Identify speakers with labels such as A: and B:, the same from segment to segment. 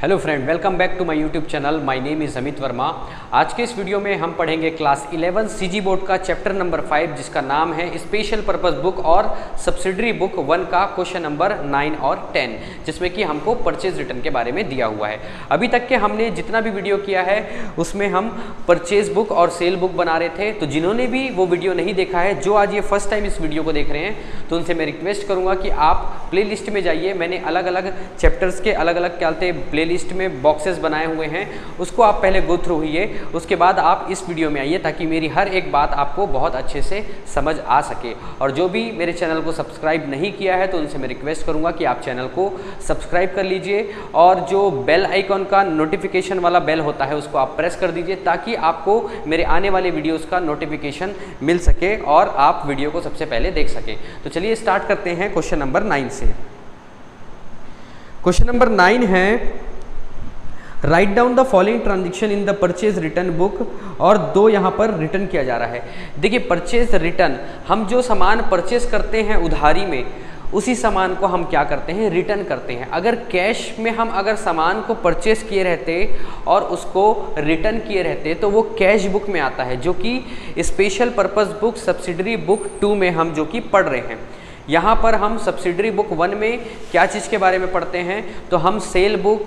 A: Hello friend, welcome back to my YouTube channel. My name is Amit Verma. आज के इस video में हम पढ़ेंगे क्लास 11 सीजी बोर्ड का चैप्टर नंबर 5 जिसका नाम है स्पेशल पर्पस बुक और सब्सिडरी बुक 1 का क्वेश्चन नंबर 9 और 10, जिसमें कि हमको परचेज रिटर्न के बारे में दिया हुआ है। अभी तक के हमने जितना भी वीडियो किया है उसमें हम परचेज बुक और सेल बुक बना रहे थे, तो जिन्होंने भी वो वीडियो नहीं देखा है, जो आज ये फर्स्ट टाइम इस वीडियो को देख रहे हैं, तो उनसे मैं रिक्वेस्ट करूँगा कि आप प्ले लिस्ट में जाइए। मैंने अलग अलग चैप्टर्स के अलग अलग क्या कहते हैं प्ले लिस्ट में बॉक्सेस बनाए हुए हैं, उसको आप पहले गो थ्रू होइए, उसके बाद आप इस वीडियो में आइए ताकि मेरी हर एक बात आपको बहुत अच्छे से समझ आ सके। और जो भी मेरे चैनल को सब्सक्राइब नहीं किया है तो उनसे मैं रिक्वेस्ट करूंगा कि आप चैनल को सब्सक्राइब कर लीजिए और जो बेल आइकॉन का नोटिफिकेशन वाला बेल होता है उसको आप प्रेस कर दीजिए ताकि आपको मेरे आने वाले वीडियोज़ का नोटिफिकेशन मिल सके और आप वीडियो को सबसे पहले देख सकें। तो चलिए स्टार्ट करते हैं क्वेश्चन नंबर 9 से। क्वेश्चन नंबर 9 है write down the following transaction in the purchase return book, और दो यहाँ पर रिटर्न किया जा रहा है। देखिए, परचेज रिटर्न, हम जो सामान परचेज करते हैं उधारी में, उसी सामान को हम क्या करते हैं, रिटर्न करते हैं। अगर कैश में हम अगर सामान को परचेज किए रहते और उसको रिटर्न किए रहते तो वो कैश बुक में आता है, जो कि special purpose book subsidiary book 2 में हम जो कि पढ़ रहे हैं। यहाँ पर हम सब्सिडरी बुक 1 में क्या चीज़ के बारे में पढ़ते हैं, तो हम सेल बुक,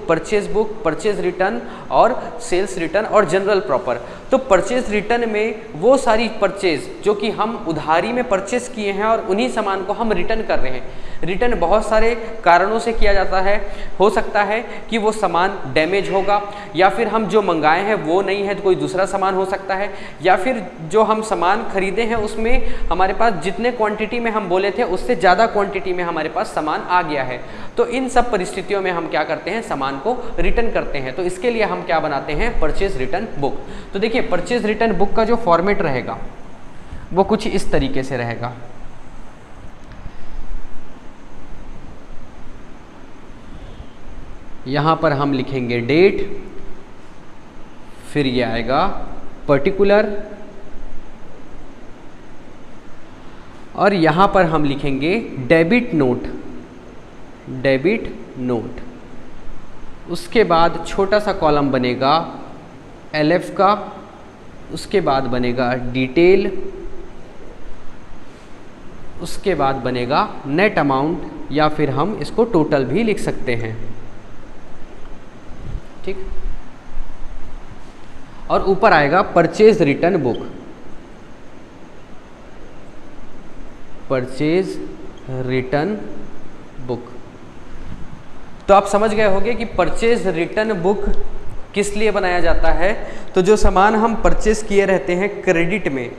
A: परचेज रिटर्न और सेल्स रिटर्न और जनरल प्रॉपर। तो परचेज रिटर्न में वो सारी परचेज जो कि हम उधारी में परचेज किए हैं और उन्हीं सामान को हम रिटर्न कर रहे हैं। रिटर्न बहुत सारे कारणों से किया जाता है। हो सकता है कि वो सामान डैमेज होगा, या फिर हम जो मंगाए हैं वो नहीं है तो कोई दूसरा सामान हो सकता है, या फिर जो हम सामान खरीदे हैं उसमें हमारे पास जितने क्वांटिटी में हम बोले थे उससे ज़्यादा क्वांटिटी में हमारे पास सामान आ गया है। तो इन सब परिस्थितियों में हम क्या करते हैं, सामान को रिटर्न करते हैं। तो इसके लिए हम क्या बनाते हैं, परचेज रिटर्न बुक। तो देखिए, परचेज रिटर्न बुक का जो फॉर्मेट रहेगा वो कुछ इस तरीके से रहेगा। यहाँ पर हम लिखेंगे डेट, फिर ये आएगा पर्टिकुलर, और यहाँ पर हम लिखेंगे डेबिट नोट। उसके बाद छोटा सा कॉलम बनेगा LF का, उसके बाद बनेगा डिटेल, उसके बाद बनेगा नेट अमाउंट, या फिर हम इसको टोटल भी लिख सकते हैं, ठीक। और ऊपर आएगा purchase return book, purchase return book. तो आप समझ गए होंगे कि परचेज रिटर्न बुक किस लिए बनाया जाता है। तो जो सामान हम परचेज किए रहते हैं क्रेडिट में,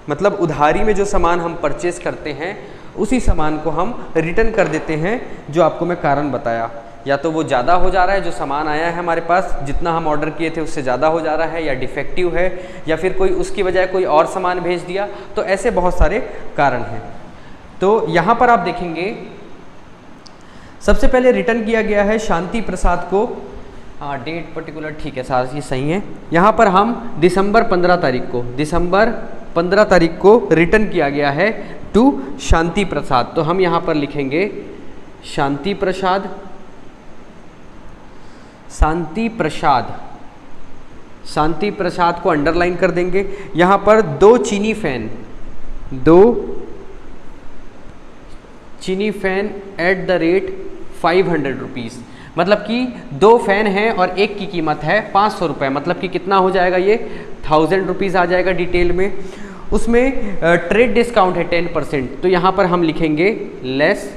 A: मतलब उधारी में जो सामान हम परचेज करते हैं उसी सामान को हम रिटर्न कर देते हैं, जो आपको मैं कारण बताया। या तो वो ज़्यादा हो जा रहा है, जो सामान आया है हमारे पास जितना हम ऑर्डर किए थे उससे ज़्यादा हो जा रहा है, या डिफेक्टिव है, या फिर कोई उसकी बजाय कोई और सामान भेज दिया। तो ऐसे बहुत सारे कारण हैं। तो यहाँ पर आप देखेंगे सबसे पहले रिटर्न किया गया है शांति प्रसाद को, हाँ डेट पर्टिकुलर ठीक है, सारा चीज़ सही है। यहाँ पर हम दिसंबर 15 तारीख को रिटर्न किया गया है टू शांति प्रसाद। तो हम यहाँ पर लिखेंगे शांति प्रसाद को अंडरलाइन कर देंगे। यहाँ पर 2 चीनी fan at the rate 500 rupees, मतलब कि 2 फैन हैं और एक की कीमत है 500 रुपये, मतलब कि कितना हो जाएगा, ये 1000 रुपीज़ आ जाएगा डिटेल में। उसमें ट्रेड डिस्काउंट है 10%, तो यहाँ पर हम लिखेंगे less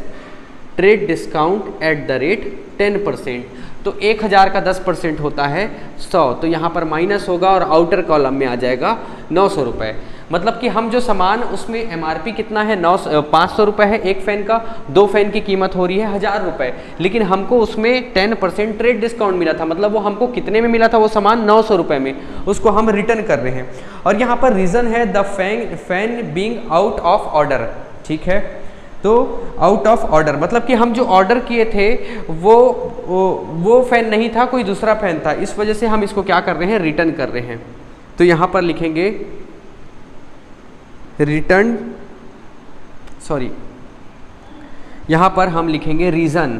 A: trade discount at the rate 10%। तो 1000 का 10% होता है 100, तो यहाँ पर माइनस होगा और आउटर कॉलम में आ जाएगा 900 रुपये। मतलब कि हम जो सामान उसमें MRP कितना है, 500 रुपये है एक फ़ैन का, 2 फैन की कीमत हो रही है 1000 रुपये, लेकिन हमको उसमें 10% ट्रेड डिस्काउंट मिला था, मतलब वो हमको कितने में मिला था, वो सामान 900 रुपये में, उसको हम रिटर्न कर रहे हैं। और यहाँ पर रीज़न है the fan being out of order, ठीक है। तो आउट ऑफ ऑर्डर मतलब कि हम जो ऑर्डर किए थे वो फैन नहीं था, कोई दूसरा फैन था, इस वजह से हम इसको क्या कर रहे हैं, रिटर्न कर रहे हैं। तो यहाँ पर लिखेंगे रिटर्न, यहाँ पर हम लिखेंगे रीज़न,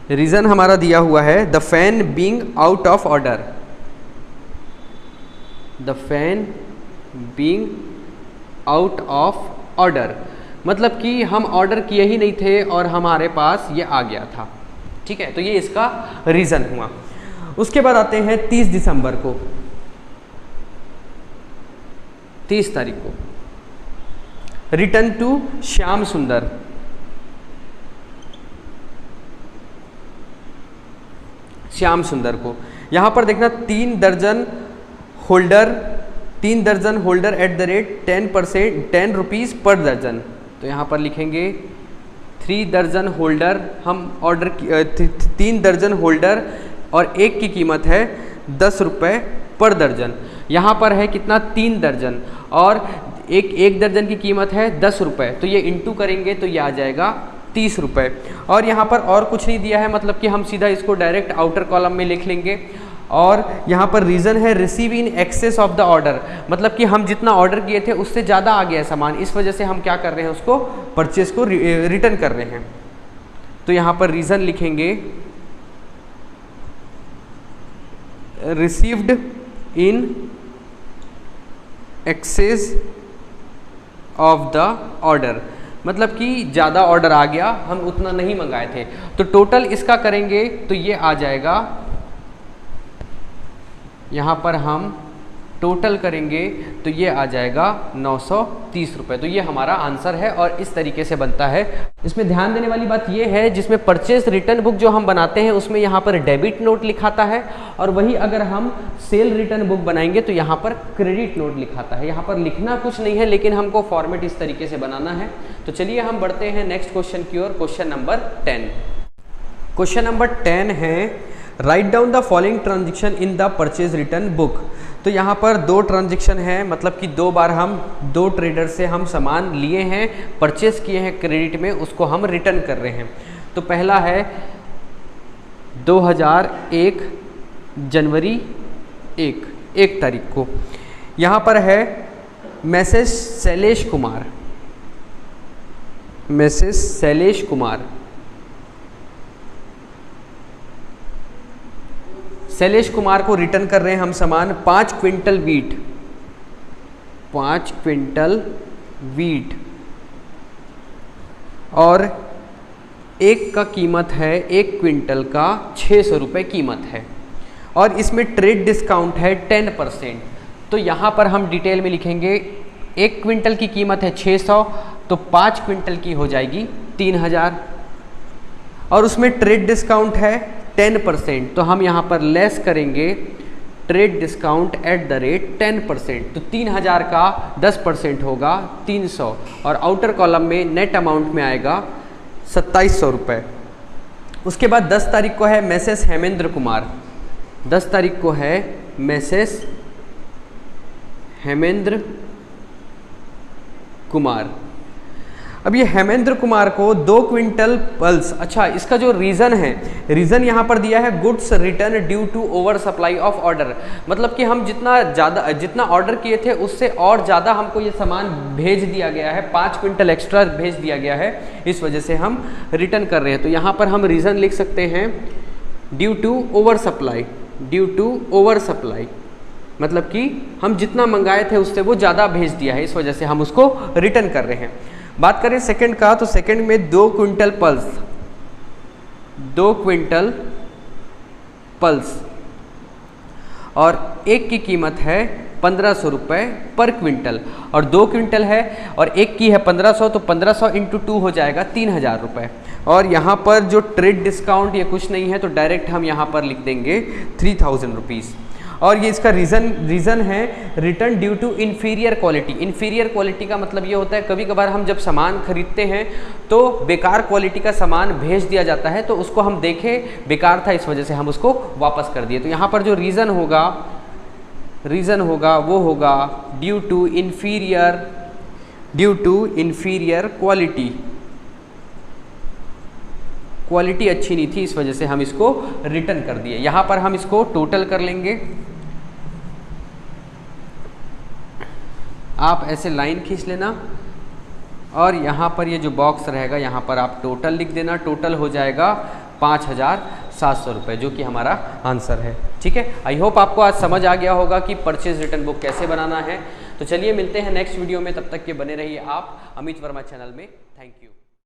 A: रीज़न हमारा दिया हुआ है the fan being out of order, the fan being out of order, मतलब कि हम ऑर्डर किए ही नहीं थे और हमारे पास ये आ गया था। ठीक है, तो ये इसका रीज़न हुआ। उसके बाद आते हैं 30 दिसंबर को, 30 तारीख को, रिटर्न टू श्याम सुंदर। श्याम सुंदर को यहाँ पर देखना 3 दर्जन holder at the rate 10%, 10 rupees पर दर्जन। तो यहाँ पर लिखेंगे 3 दर्जन होल्डर, हम ऑर्डर 3 दर्जन होल्डर और एक की कीमत है 10 रुपये पर दर्जन। यहाँ पर है कितना 3 दर्जन और एक दर्जन की कीमत है 10 रुपये, तो ये इंटू करेंगे तो ये आ जाएगा 30 रुपये। और यहाँ पर और कुछ नहीं दिया है, मतलब कि हम सीधा इसको डायरेक्ट आउटर कॉलम में लिख लेंगे। और यहाँ पर रीज़न है receive in excess of the order, मतलब कि हम जितना ऑर्डर किए थे उससे ज़्यादा आ गया है सामान, इस वजह से हम क्या कर रहे हैं, उसको परचेज को रिटर्न कर रहे हैं। तो यहाँ पर रीज़न लिखेंगे received in excess of the order, मतलब कि ज़्यादा ऑर्डर आ गया, हम उतना नहीं मंगाए थे। तो टोटल इसका करेंगे तो ये आ जाएगा, यहाँ पर हम टोटल करेंगे तो ये आ जाएगा 930 रुपये। तो ये हमारा आंसर है और इस तरीके से बनता है। इसमें ध्यान देने वाली बात ये है, जिसमें परचेज रिटर्न बुक जो हम बनाते हैं उसमें यहाँ पर डेबिट नोट लिखाता है, और वही अगर हम सेल रिटर्न बुक बनाएंगे तो यहाँ पर क्रेडिट नोट लिखाता है। यहाँ पर लिखना कुछ नहीं है, लेकिन हमको फॉर्मेट इस तरीके से बनाना है। तो चलिए हम बढ़ते हैं नेक्स्ट क्वेश्चन की ओर, क्वेश्चन नंबर 10। क्वेश्चन नंबर 10 है write down the following transaction in the purchase return book. तो यहाँ पर 2 ट्रांजेक्शन है, मतलब कि 2 बार हम 2 ट्रेडर से हम सामान लिए हैं, परचेज किए हैं क्रेडिट में, उसको हम रिटर्न कर रहे हैं। तो पहला है 2001 जनवरी 1 तारीख को, यहाँ पर है मैसेज शैलेश कुमार, मैसेज शैलेश कुमार, शैलेश कुमार को रिटर्न कर रहे हैं हम सामान 5 क्विंटल वीट, 5 क्विंटल वीट, और एक का कीमत है, 1 क्विंटल का 600 रुपये कीमत है, और इसमें ट्रेड डिस्काउंट है 10%। तो यहाँ पर हम डिटेल में लिखेंगे 1 क्विंटल की कीमत है 600, तो 5 क्विंटल की हो जाएगी 3000, और उसमें ट्रेड डिस्काउंट है 10%। तो हम यहाँ पर लेस करेंगे trade discount at the rate 10%, तो 3000 का 10% होगा 300, और आउटर कॉलम में नेट अमाउंट में आएगा 2700 रुपये। उसके बाद 10 तारीख को है मैसेज हेमेंद्र कुमार, 10 तारीख को है मैसेज हेमेंद्र कुमार। अब ये हेमेंद्र कुमार को 2 क्विंटल पल्स, अच्छा इसका जो रीज़न है, रीज़न यहाँ पर दिया है goods return due to over supply of order, मतलब कि हम जितना ऑर्डर किए थे उससे और ज़्यादा हमको ये सामान भेज दिया गया है, 5 क्विंटल एक्स्ट्रा भेज दिया गया है, इस वजह से हम रिटर्न कर रहे हैं। तो यहाँ पर हम रीज़न लिख सकते हैं due to over supply, due to over supply, मतलब कि हम जितना मंगाए थे उससे वो ज़्यादा भेज दिया है, इस वजह से हम उसको रिटर्न कर रहे हैं। बात करें सेकंड का, तो सेकंड में 2 क्विंटल पल्स, 2 क्विंटल पल्स, और एक की कीमत है 1500 रुपये पर क्विंटल, और 2 क्विंटल है और एक की है 1500, तो 1500 इंटू 2 हो जाएगा 3000 रुपये। और यहाँ पर जो ट्रेड डिस्काउंट ये कुछ नहीं है, तो डायरेक्ट हम यहाँ पर लिख देंगे 3000 रुपीज़। और ये इसका रीज़न है return due to inferior quality. Inferior quality का मतलब ये होता है कभी कभार हम जब सामान खरीदते हैं तो बेकार क्वालिटी का सामान भेज दिया जाता है, तो उसको हम देखें बेकार था, इस वजह से हम उसको वापस कर दिए। तो यहाँ पर जो रीज़न होगा वो होगा due to inferior quality, quality अच्छी नहीं थी, इस वजह से हम इसको रिटर्न कर दिए। यहाँ पर हम इसको टोटल कर लेंगे, आप ऐसे लाइन खींच लेना, और यहाँ पर ये जो बॉक्स रहेगा यहाँ पर आप टोटल लिख देना। टोटल हो जाएगा 5,700 रुपये, जो कि हमारा आंसर है। ठीक है, आई होप आपको आज समझ आ गया होगा कि परचेज रिटर्न बुक कैसे बनाना है। तो चलिए मिलते हैं नेक्स्ट वीडियो में, तब तक के बने रहिए आप अमित वर्मा चैनल में। Thank you.